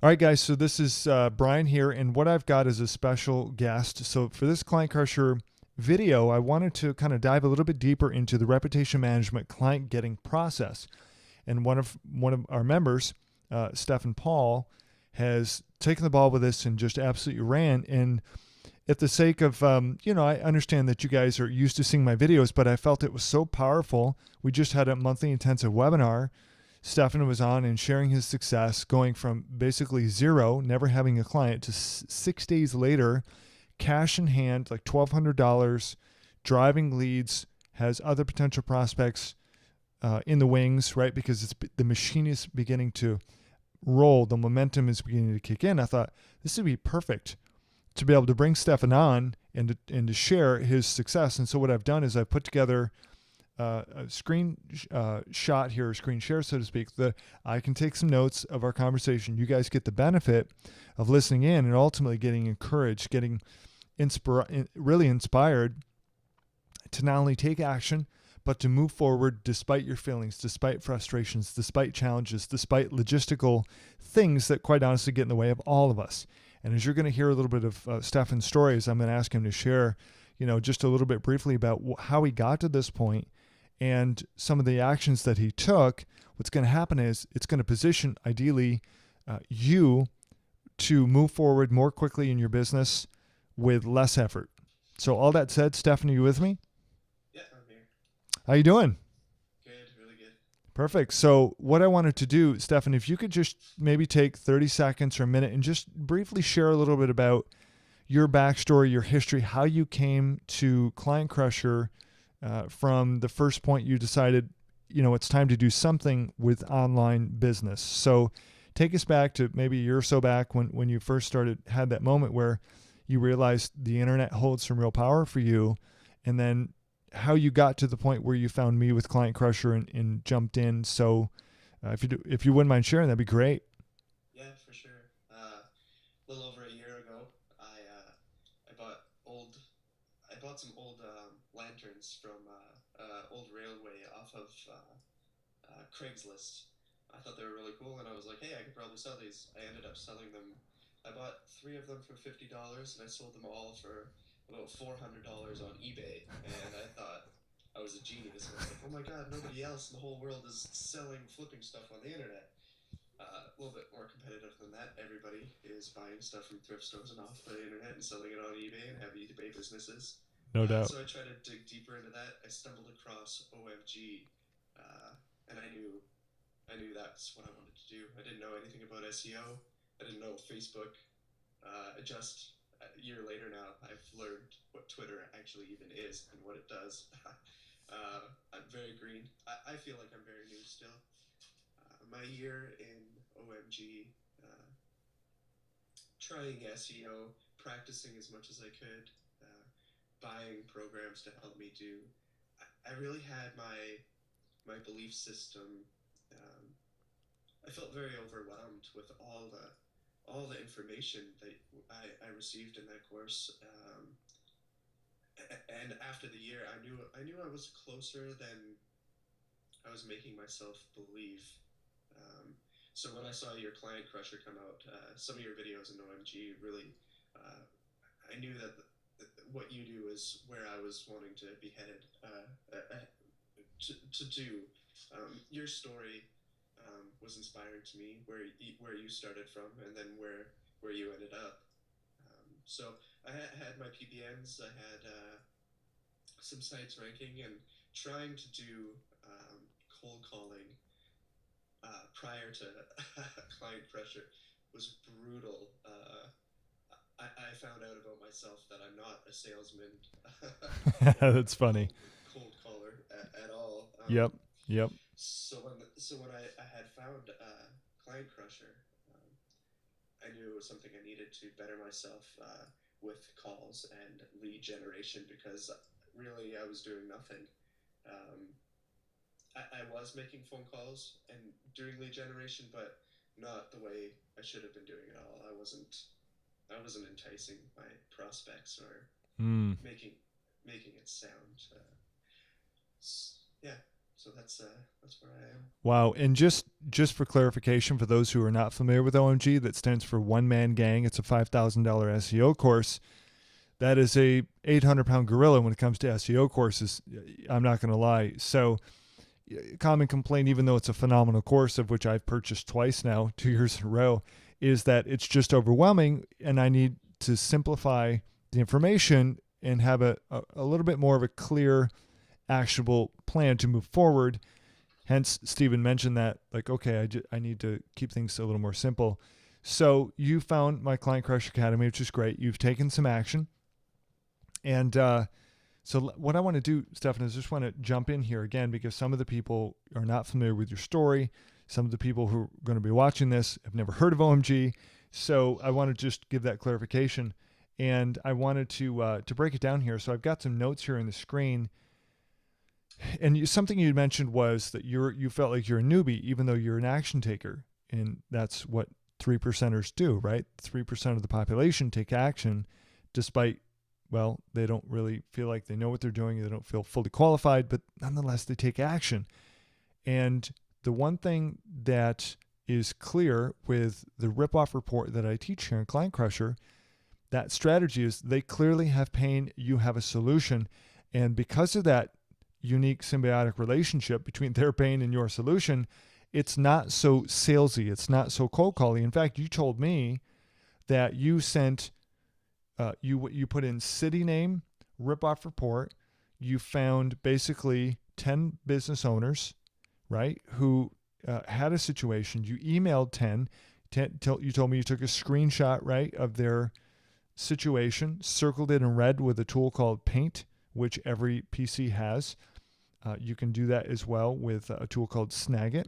All right, guys. So this is Brian here, and what I've got is a special guest. So for this Client Crusher video, I wanted to kind of dive a little bit deeper into the reputation management client getting process. And one of our members, Stephen Paul, has taken the ball with this and just absolutely ran. And at the sake of, I understand that you guys are used to seeing my videos, but I felt it was so powerful. We just had a monthly intensive webinar. Stefan was on and sharing his success, going from basically zero, never having a client, to 6 days later, cash in hand, like $1,200, driving leads, has other potential prospects in the wings, right? Because the machine is beginning to roll, the momentum is beginning to kick in. I thought this would be perfect to be able to bring Stefan on and to share his success. And so what I've done is I've put together a screen shot here, a screen share, so to speak, that I can take some notes of our conversation. You guys get the benefit of listening in and ultimately getting encouraged, getting really inspired to not only take action, but to move forward despite your feelings, despite frustrations, despite challenges, despite logistical things that quite honestly get in the way of all of us. And as you're going to hear a little bit of Stefan's stories, I'm going to ask him to share, just a little bit briefly about how he got to this point and some of the actions that he took. What's going to happen is it's going to position, ideally, you to move forward more quickly in your business with less effort. So all that said, Stefan, are you with me? Yeah, I'm here. How you doing? Good, really good. Perfect. So what I wanted to do, Stefan, if you could just maybe take 30 seconds or a minute and just briefly share a little bit about your backstory, your history, how you came to Client Crusher from the first point you decided, it's time to do something with online business. So take us back to maybe a year or so back when you first had that moment where you realized the internet holds some real power for you, and then how you got to the point where you found me with Client Crusher and jumped in. So if you wouldn't mind sharing, that'd be great. Yeah, for sure. A little over a year ago, I bought old I bought some old lanterns from old railway off of Craigslist. I thought they were really cool, and I was like, hey, I could probably sell these. I ended up selling them. I bought three of them for $50, and I sold them all for about $400 on eBay. And I thought I was a genius. I was like, oh my god, nobody else in the whole world is selling flipping stuff on the internet. A little bit more competitive than that. Everybody is buying stuff from thrift stores and off the internet and selling it on eBay and have eBay businesses. No doubt. So I tried to dig deeper into that. I stumbled across OMG, and I knew that's what I wanted to do. I didn't know anything about SEO. I didn't know Facebook. Just a year later now, I've learned what Twitter actually even is and what it does. I'm very green. I feel like I'm very new still. My year in OMG, uh, trying SEO, practicing as much as I could, buying programs to help me do. I really had my belief system. Um, I felt very overwhelmed with all the information that I received in that course. And after the year, I knew I was closer than I was making myself believe. Um, so when I saw your Client Crusher come out, some of your videos in OMG really, uh, I knew that what you do is where I was wanting to be headed to do. Your story was inspiring to me, where you started from, and then where you ended up. So I had my PBNs, I had some sites ranking, and trying to do cold calling prior to Client Crusher was brutal. I found out about myself that I'm not a salesman or That's a funny. cold caller at all. Yep. Yep. So when I had found Client Crusher, um, I knew it was something I needed to better myself with calls and lead generation because really I was doing nothing. Um, I was making phone calls and doing lead generation, but not the way I should have been doing it all. I wasn't enticing my prospects or Mm. making making it sound. Yeah. So that's where I am. Wow. And just for clarification, for those who are not familiar with OMG, that stands for One Man Gang. It's a $5,000 SEO course. That is a 800-pound gorilla when it comes to SEO courses. I'm not going to lie. So, common complaint, even though it's a phenomenal course of which I've purchased twice now, 2 years in a row, is that it's just overwhelming, and I need to simplify the information and have a little bit more of a clear, actionable plan to move forward. Hence, Stephen mentioned that, like, okay, I need to keep things a little more simple. So you found my Client Crush Academy, which is great. You've taken some action. And so what I want to do, Stefan, is just want to jump in here again, because some of the people are not familiar with your story. Some of the people who are going to be watching this have never heard of OMG. So I want to just give that clarification. And I wanted to break it down here. So I've got some notes here on the screen. And something you mentioned was that you felt like you're a newbie, even though you're an action taker. And that's what 3%ers do, right? 3% of the population take action despite, well, they don't really feel like they know what they're doing. They don't feel fully qualified, but nonetheless, they take action. And the one thing that is clear with the rip-off report that I teach here in Client Crusher, that strategy is they clearly have pain, you have a solution. And because of that unique symbiotic relationship between their pain and your solution, it's not so salesy. It's not so cold calling. In fact, you told me that you sent, you put in city name, rip-off report. You found basically 10 business owners, right, who had a situation. You emailed 10. You told me you took a screenshot, right, of their situation, circled it in red with a tool called Paint, which every PC has. You can do that as well with a tool called Snagit.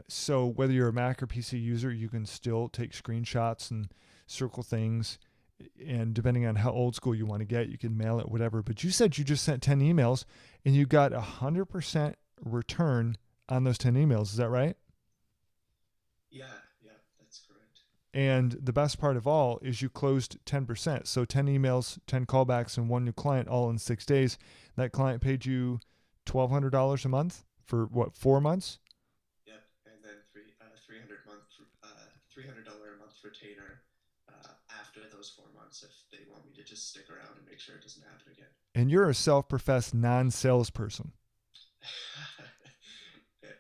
So whether you're a Mac or PC user, you can still take screenshots and circle things. And depending on how old school you want to get, you can mail it, whatever. But you said you just sent 10 emails and you got 100% return on those 10 emails. Is that right? Yeah, yeah, that's correct. And the best part of all is you closed 10%. So 10 emails, 10 callbacks, and one new client all in 6 days. That client paid you $1,200 a month for what, 4 months? Yep, and then 300 a month retainer after those 4 months if they want me to just stick around and make sure it doesn't happen again. And you're a self-professed non-salesperson.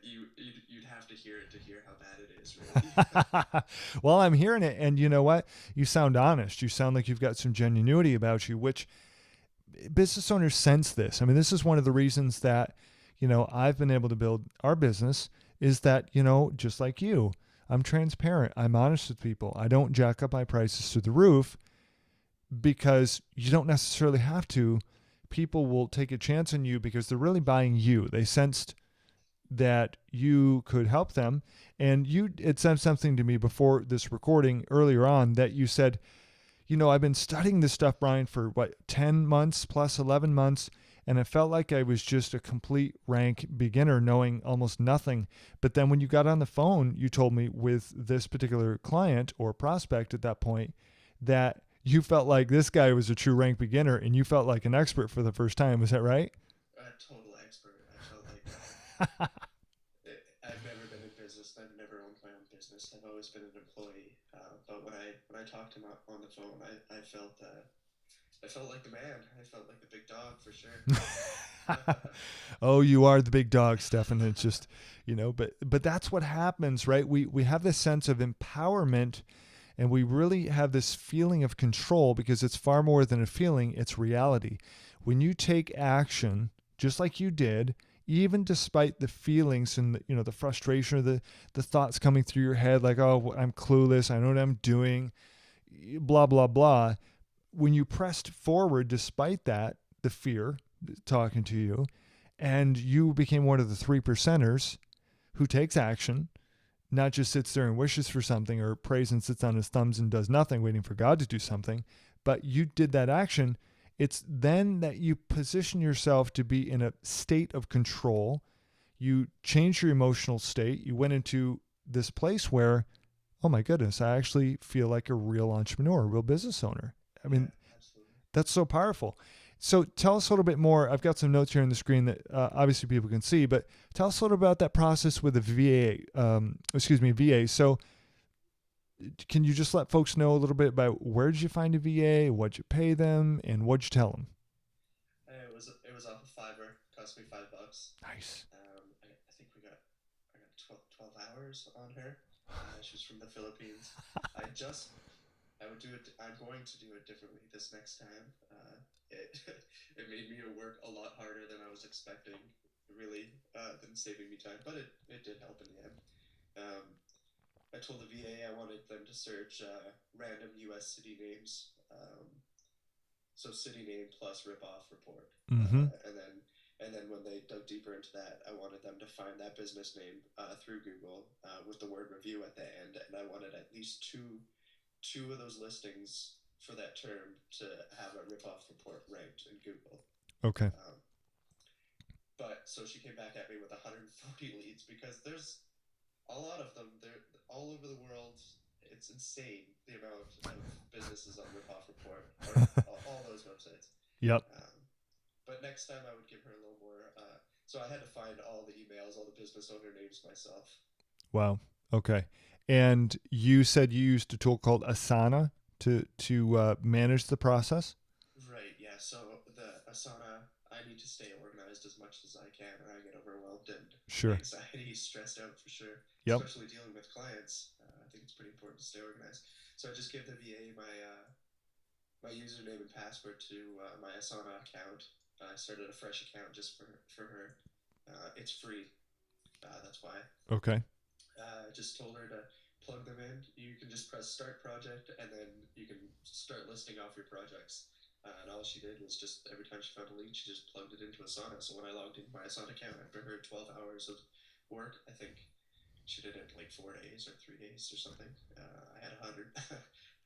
You'd have to hear it to hear how bad it is, really. Well, I'm hearing it, and you know what? You sound honest. You sound like you've got some genuinity about you, which business owners sense this. I mean, this is one of the reasons that, I've been able to build our business is that, just like you, I'm transparent. I'm honest with people. I don't jack up my prices to the roof because you don't necessarily have to. People will take a chance on you because they're really buying you. They sensed that you could help them. And you had said something to me before this recording earlier on that you said, I've been studying this stuff, Brian, for 10 months plus 11 months. And it felt like I was just a complete rank beginner knowing almost nothing. But then when you got on the phone, you told me with this particular client or prospect at that point that you felt like this guy was a true rank beginner and you felt like an expert for the first time. Was that right? A total expert. I felt like I've never been in business. I've never owned my own business. I've always been an employee. But when I talked to him on the phone, I felt like the man. I felt like the big dog for sure. Oh, you are the big dog, Stefan. It's just, but that's what happens, right? We have this sense of empowerment and we really have this feeling of control because it's far more than a feeling, it's reality. When you take action, just like you did, even despite the feelings and the frustration or the thoughts coming through your head, like, oh, I'm clueless, I know what I'm doing, blah, blah, blah. When you pressed forward, despite that, the fear talking to you, and you became one of the 3%ers who takes action, not just sits there and wishes for something or prays and sits on his thumbs and does nothing, waiting for God to do something, but you did that action. It's then that you position yourself to be in a state of control. You changed your emotional state. You went into this place where, oh my goodness, I actually feel like a real entrepreneur, a real business owner. I mean, Absolutely. that's so powerful. So tell us a little bit more. I've got some notes here on the screen that obviously people can see, but tell us a little about that process with the VA. VA. So can you just let folks know a little bit about where did you find a VA, what'd you pay them, and what'd you tell them? It was off of Fiverr. Cost me $5. Nice. I think I got 12 hours on her. She was from the Philippines. I just I would do it. I'm going to do it differently this next time. It it made me work a lot harder than I was expecting. Really, than saving me time, but it did help in the end. Um, I told the VA I wanted them to search random U.S. city names. So city name plus ripoff report, Mm-hmm. and then when they dug deeper into that, I wanted them to find that business name through Google with the word review at the end, and I wanted at least two of those listings for that term to have a ripoff report ranked in Google. Okay. Um, but so she came back at me with 140 leads because there's a lot of them. They're all over the world. It's insane the amount of businesses on ripoff report or all those websites. Yep. But next time I would give her a little more. So I had to find all the emails, all the business owner names myself. Wow. Okay. And you said you used a tool called Asana to manage the process. Right, yeah. So the Asana, I need to stay organized as much as I can, or I get overwhelmed and Sure. anxiety, stressed out for sure. Yep. Especially dealing with clients, I think it's pretty important to stay organized. So I just give the VA my username and password to my Asana account. I started a fresh account just for her. It's free. That's why. Okay. I just told her to plug them in. You can just press start project and then you can start listing off your projects. And all she did was just every time she found a lead, she just plugged it into Asana. So when I logged into my Asana account after her 12 hours of work, I think she did it in like 4 days or 3 days or something. I had 100.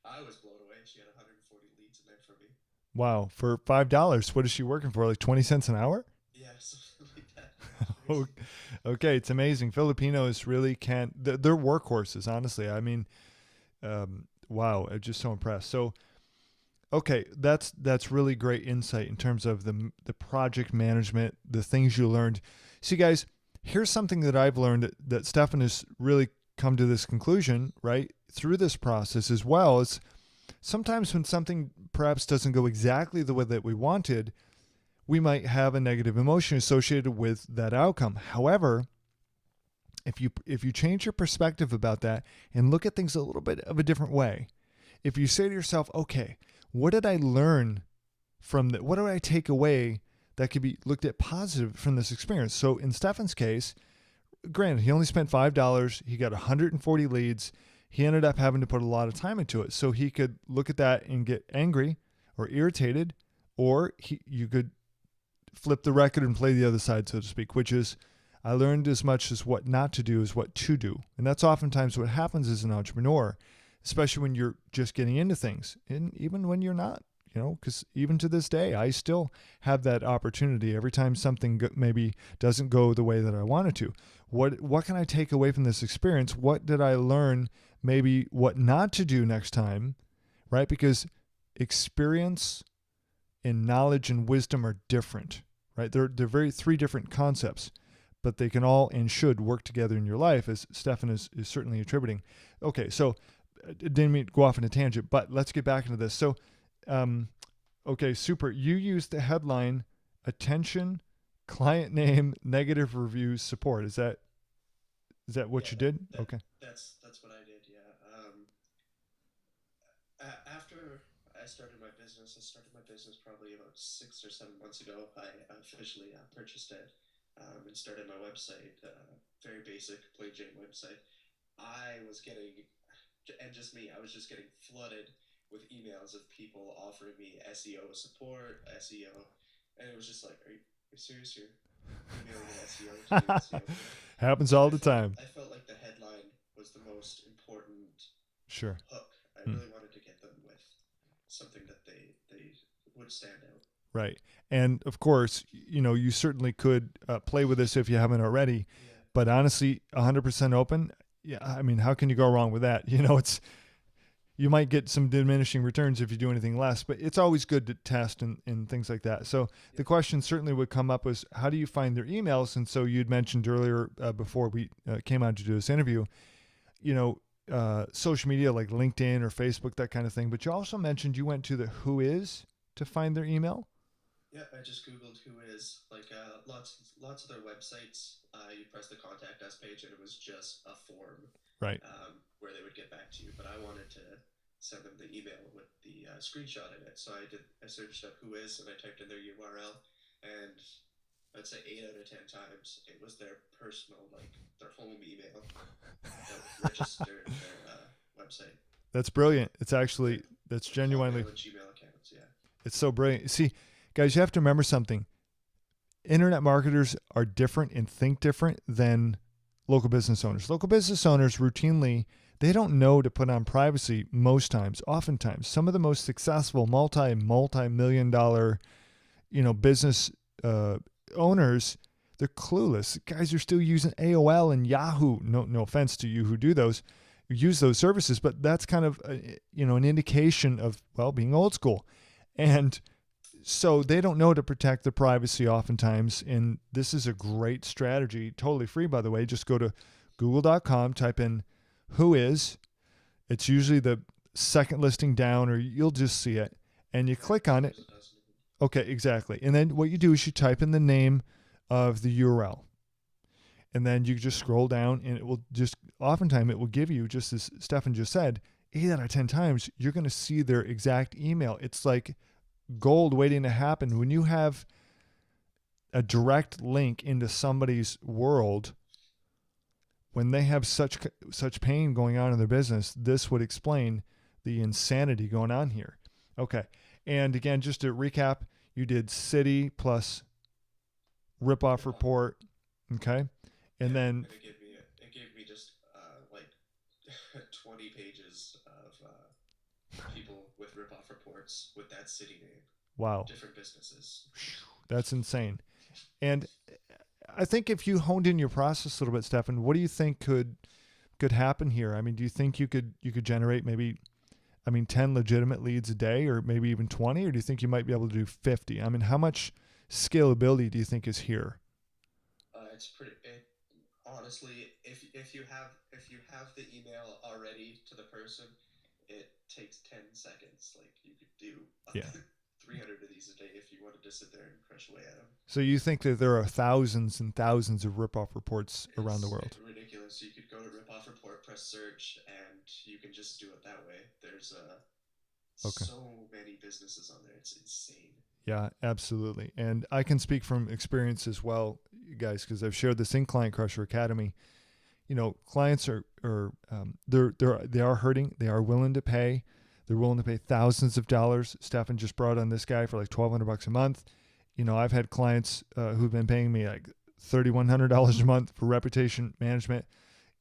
I was blown away. She had 140 leads in there for me. Wow. For $5, what is she working for? Like 20 cents an hour? Yeah, something like that. It was Oh, crazy. okay, it's amazing. Filipinos really can't. They're workhorses, honestly. I mean, wow, I'm just so impressed. So, okay, that's really great insight in terms of the project management, the things you learned. See, guys, here's something that I've learned that Stefan has really come to this conclusion, right, through this process as well. Is sometimes when something perhaps doesn't go exactly the way that we wanted, we might have a negative emotion associated with that outcome. However, if you change your perspective about that and look at things a little bit of a different way, if you say to yourself, okay, what did I learn from that? What did I take away that could be looked at positive from this experience? So in Stefan's case, granted, he only spent $5. He got 140 leads. He ended up having to put a lot of time into it. So he could look at that and get angry or irritated, or you could flip the record and play the other side, so to speak, which is I learned as much as what not to do as what to do. And that's oftentimes what happens as an entrepreneur, especially when you're just getting into things. And even when you're not, because even to this day, I still have that opportunity every time something maybe doesn't go the way that I wanted to. What can I take away from this experience? What did I learn? Maybe what not to do next time, right? Because experience and knowledge and wisdom are different, right? They're very three different concepts, but they can all and should work together in your life, as Stefan is certainly attributing. Okay, so didn't mean to go off on a tangent, but let's get back into this. So, okay, super. You used the headline "Attention, Client Name, Negative Reviews Support." Is that what Yeah, you did? Okay. that's what I did. Yeah. After I started my business probably about 6 or 7 months ago. I officially purchased it and started my website. Very basic, plain Jane website. I was getting, and just me, I was just getting flooded with emails of people offering me SEO support, SEO, and it was just like, are you serious? You're emailing an SEO to do SEO for me? Happens So all the time. I felt like the headline was the most important Sure. hook. I Hmm. really wanted to get them with something that they would stand out. Right. And of course, you certainly could play with this if you haven't already. Yeah, But honestly, 100% open. Yeah, I mean, how can you go wrong with that? It's you might get some diminishing returns if you do anything less, but it's always good to test and things like that. So the Yep. question certainly would come up was, how do you find their emails? And so you'd mentioned earlier before we came on to do this interview, you know, social media like LinkedIn or Facebook, that kind of thing. But you also mentioned you went to the Who Is to find their email. Yeah, I just googled who is like lots of their websites. You press the contact us page, and it was just a form Right. where they would get back to you. But I wanted to send them the email with the screenshot in it, so I did. I searched up who is, and I typed in their URL, and I'd say 8 out of 10 times it was their personal, like their home email that registered their website. That's brilliant. It's Their actually, that's genuinely, Hotmail and Gmail accounts. Yeah. it's so brilliant. See, guys, you have to remember something. Internet marketers are different and think different than local business owners. Local business owners routinely, they don't know to put on privacy most times. Oftentimes, some of the most successful multi-million dollar, business uh, owners, they're clueless. Guys are still using AOL and Yahoo. No offense to you who do those, use those services, but that's kind of an indication of, well, being old school. And so they don't know to protect their privacy oftentimes. And this is a great strategy, totally free, by the way. Just go to google.com, type in who is. It's usually the second listing down, or you'll just see it. And you click on it. Sometimes it doesn't even. Okay, exactly. And then what you do is you type in the name of the URL. And then you just scroll down, and it will just, oftentimes, it will give you, just as Stefan just said, 8 out of 10 times, you're going to see their exact email. It's like gold waiting to happen. When you have a direct link into somebody's world, when they have such pain going on in their business, this would explain the insanity going on here. Okay. And again, just to recap, you did city plus ripoff report. Okay. And Yeah, then, and it gave me just like 20 pages of people with ripoff reports with that city name, wow, different businesses. that's insane. And I think if you honed in your process a little bit, Stefan, what do you think could happen here? I mean, do you think you could generate maybe, 10 legitimate leads a day, or maybe even 20, or do you think you might be able to do 50? I mean, how much scalability do you think is here? It's pretty. Honestly, if you have the email already to the person, it takes 10 seconds. Like you could do Yeah. 300 of these a day if you wanted to sit there and crush away at them. So you think that there are thousands and thousands of ripoff reports around the It's world? ridiculous. You could go to ripoff report, press search, and you can just do it that way. There's Okay. so many businesses on there. It's insane. Yeah, absolutely. And I can speak from experience as well, you guys, because I've shared this in Client Crusher Academy. Clients they are hurting. They are willing to pay. They're willing to pay thousands of dollars. Stefan just brought on this guy for like $1,200 a month. I've had clients who've been paying me like $3,100 a month for reputation management.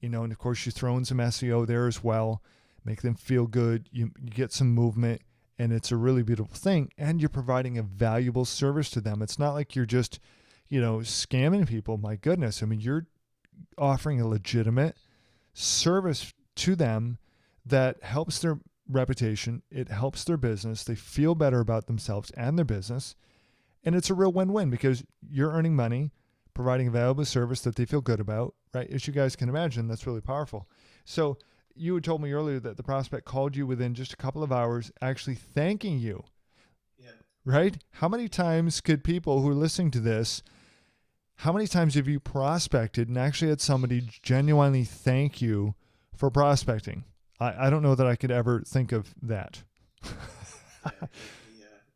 And of course you throw in some SEO there as well, make them feel good. You get some movement, and it's a really beautiful thing. And you're providing a valuable service to them. It's not like you're just, scamming people. My goodness. I mean, you're offering a legitimate service to them that helps their reputation. It helps their business. They feel better about themselves and their business. And it's a real win-win because you're earning money, providing a valuable service that they feel good about, right? As you guys can imagine, that's really powerful. So you had told me earlier that the prospect called you within just a couple of hours, actually thanking you, Yeah. right? How many times could people who are listening to this, how many times have you prospected and actually had somebody genuinely thank you for prospecting? I don't know that I could ever think of that. Yeah.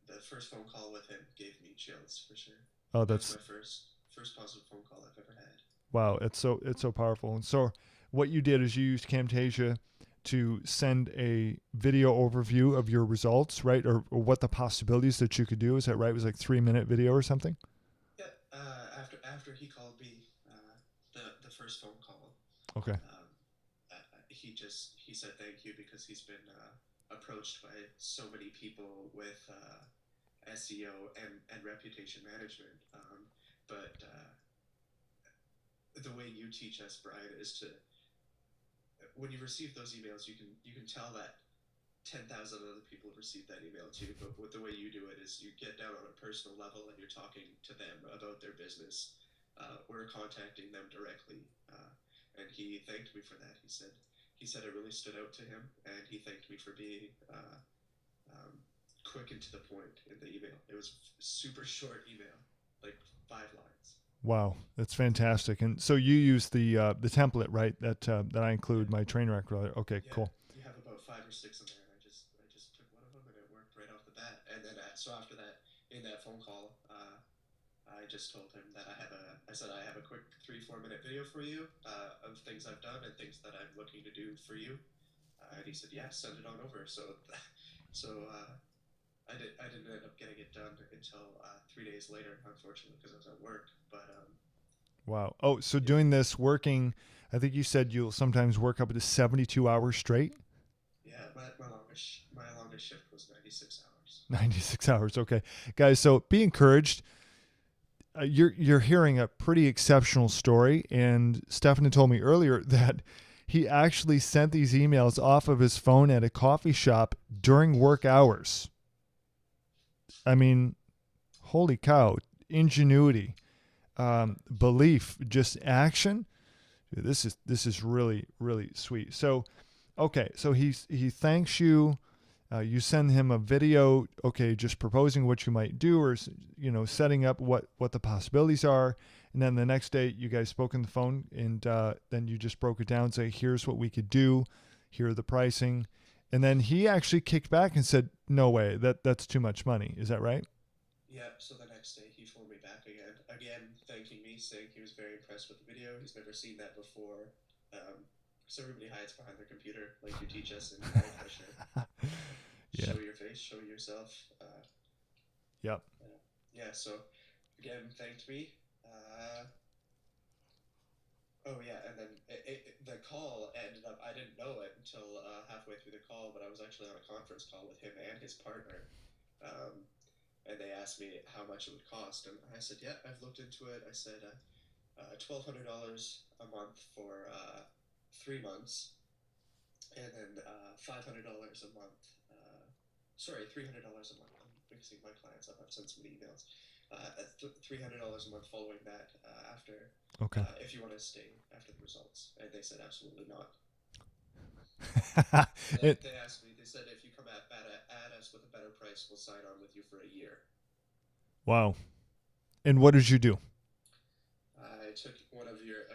The first phone call with him gave me chills for sure. Oh, That was that's my first positive phone call I've ever had. wow. It's so powerful. And so what you did is you used Camtasia to send a video overview of your results, right? Or what the possibilities that you could do. Is that right? It was like 3-minute video or something? Yeah. After he called me, the first phone call, Okay. um, he said thank you because he's been approached by so many people with SEO and reputation management. But the way you teach us, Brian, is to when you receive those emails, you can tell that 10,000 other people have received that email too. But the way you do it is you get down on a personal level and you're talking to them about their business. We're contacting them directly, and he thanked me for that. He said it really stood out to him, and he thanked me for being um, quick and to the point in the email. It was super short email, like 5 lines. Wow, that's fantastic. And so you use the template, right? That I include Yeah, my train wreck. Okay, yeah. cool. You have about 5 or 6 in there, and I just took one of them, and it worked right off the bat. And then so after that, in that phone call, I just told him that I said I have a quick 3 4 minute video for you of things I've done and things that I'm looking to do for you. And he said, yeah, send it on over. So I didn't end up getting it done until 3 days later, unfortunately, because I was at work. But Wow. Oh, so yeah, doing this, working, I think you said you'll sometimes work up to 72 hours straight. yeah, my longest shift was 96 hours. 96 hours. Okay, guys. So be encouraged. You're hearing a pretty exceptional story, and Stefan told me earlier that he actually sent these emails off of his phone at a coffee shop during work hours. I mean, holy cow! Ingenuity, belief, just action. This is really sweet. So, okay, so he thanks you. You send him a video, okay, just proposing what you might do, or setting up what the possibilities are. And then the next day, you guys spoke on the phone, and then you just broke it down. Say, here's what we could do. Here are the pricing. And then he actually kicked back and said, "No way, that's too much money." Is that right? Yeah, so the next day he phoned me back again thanking me, saying he was very impressed with the video. He's never seen that before. So everybody hides behind their computer, like you teach us in client pressure. Yeah. Show your face, show yourself. Yep. Yeah, so again, thanked me. Uh, oh yeah, and then the call ended up. I didn't know it until halfway through the call, but I was actually on a conference call with him and his partner, and they asked me how much it would cost, and I said, "Yeah, I've looked into it." I said, $1,200 a month for 3 months, and then $500 a month. Sorry, $300 a month. I'm mixing my clients up. I've sent so many emails. $300 a month following that after Okay. if you want to stay after the results. And they said absolutely not. it, They asked me. They said if you come at us with a better price, we'll sign on with you for a year. wow. And what did you do? I took one of your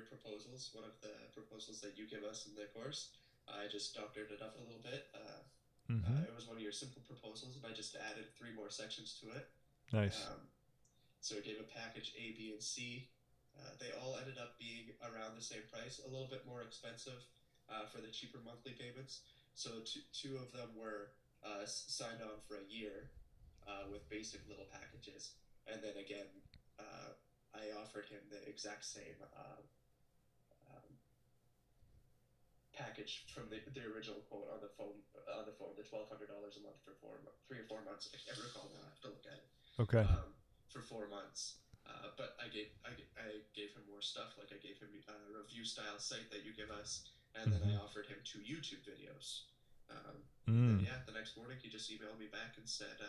proposals, one of the proposals that you give us in the course. I just doctored it up a little bit. Mm-hmm. It was one of your simple proposals, and I just added 3 more sections to it. Nice. So it gave a package A, B, and C. They all ended up being around the same price, a little bit more expensive for the cheaper monthly payments. So two of them were signed on for a year with basic little packages, and then again, I offered him the exact same um, package from the original quote on the phone. The $1,200 a month for 3 or 4 months. I can't recall now. I have to look at it. Okay. For 4 months. But I gave him more stuff. Like I gave him a review style site that you give us, and then I offered him 2 YouTube videos. And then yeah, the next morning he just emailed me back and said,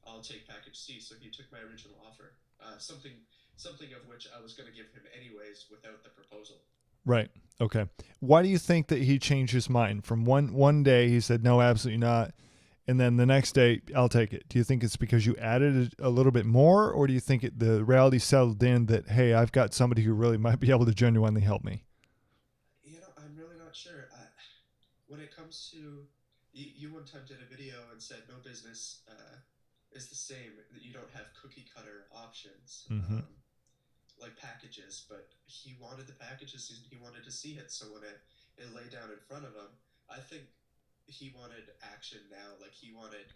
"I'll take package C." So he took my original offer. Something of which I was going to give him anyways without the proposal. Right. Okay. Why do you think that he changed his mind? From one day he said no, absolutely not, and then the next day I'll take it. Do you think it's because you added a little bit more, or do you think the reality settled in that hey, I've got somebody who really might be able to genuinely help me? I'm really not sure. When it comes to you one time did a video and said no business is the same. That you don't have cookie cutter options. Mm-hmm. Like packages, but he wanted the packages and he wanted to see it. So when it lay down in front of him, I think he wanted action now. Like he wanted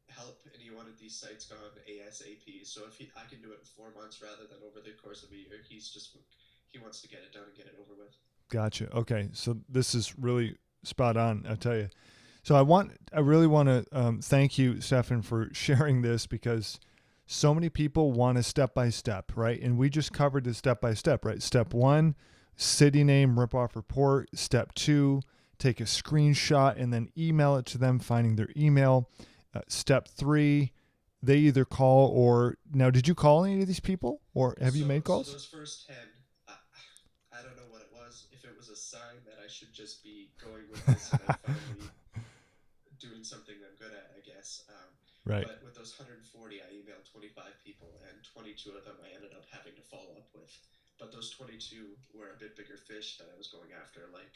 help and he wanted these sites gone ASAP. So if I can do it in 4 months rather than over the course of a year, he wants to get it done and get it over with. Gotcha. Okay, so this is really spot on. I tell you. So I really want to thank you, Stefan, for sharing this because so many people want a step by step, right? And we just covered the step by step, right? Step 1, city name, rip off report. Step 2, take a screenshot and then email it to them, finding their email. Step 3, they either call or now, did you call any of these people or have you made So calls? those first 10, I don't know what it was. If it was a sign that I should just be going with this and I finally doing something I'm good at, I guess. Right. But with those 140, I emailed 25 people, and 22 of them I ended up having to follow up with. But those 22 were a bit bigger fish that I was going after, like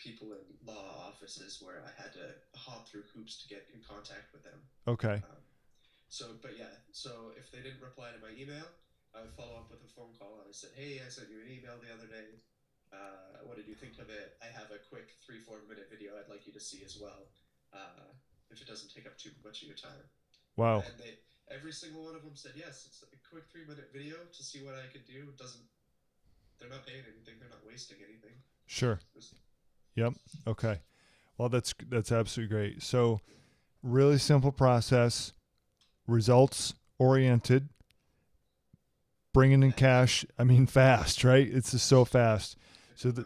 people in law offices where I had to hop through hoops to get in contact with them. Okay. But yeah, so if they didn't reply to my email, I would follow up with a phone call, and I said, "Hey, I sent you an email the other day. What did you think of it? I have a quick 3-4 minute video I'd like you to see as well, if it doesn't take up too much of your time." Wow. And every single one of them said yes. It's a quick 3-minute video to see what I could do. They're not paying anything. They're not wasting anything. Sure. Yep. Okay. Well, that's absolutely great. So really simple process, results oriented, bringing in cash. I mean, fast, right? It's just so fast. So the,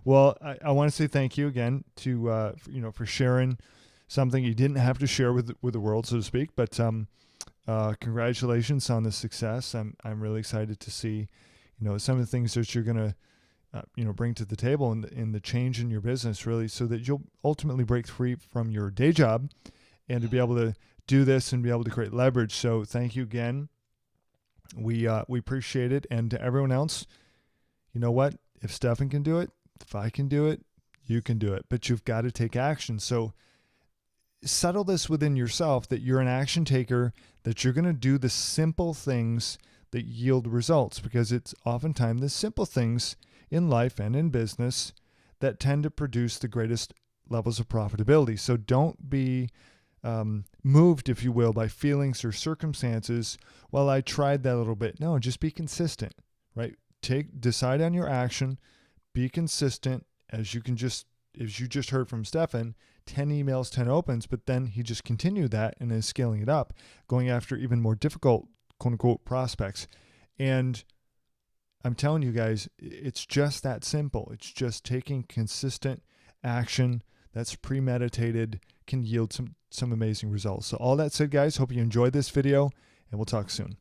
well, I want to say thank you again to for sharing something you didn't have to share with the world, so to speak. But congratulations on the success. I'm really excited to see some of the things that you're gonna bring to the table in the change in your business, really, so that you'll ultimately break free from your day job and to be able to do this and be able to create leverage. So thank you again. We appreciate it, and to everyone else, you know what? If Stefan can do it, if I can do it, you can do it. But you've got to take action. So settle this within yourself that you're an action taker, that you're going to do the simple things that yield results, because it's oftentimes the simple things in life and in business that tend to produce the greatest levels of profitability. So don't be moved, if you will, by feelings or circumstances. Well, I tried that a little bit. No, just be consistent, right? Decide on your action, be consistent, as you just heard from Stefan, 10 emails, 10 opens, but then he just continued that and is scaling it up, going after even more difficult, quote unquote, prospects. And I'm telling you guys, it's just that simple. It's just taking consistent action that's premeditated can yield some amazing results. So all that said, guys, hope you enjoyed this video, and we'll talk soon.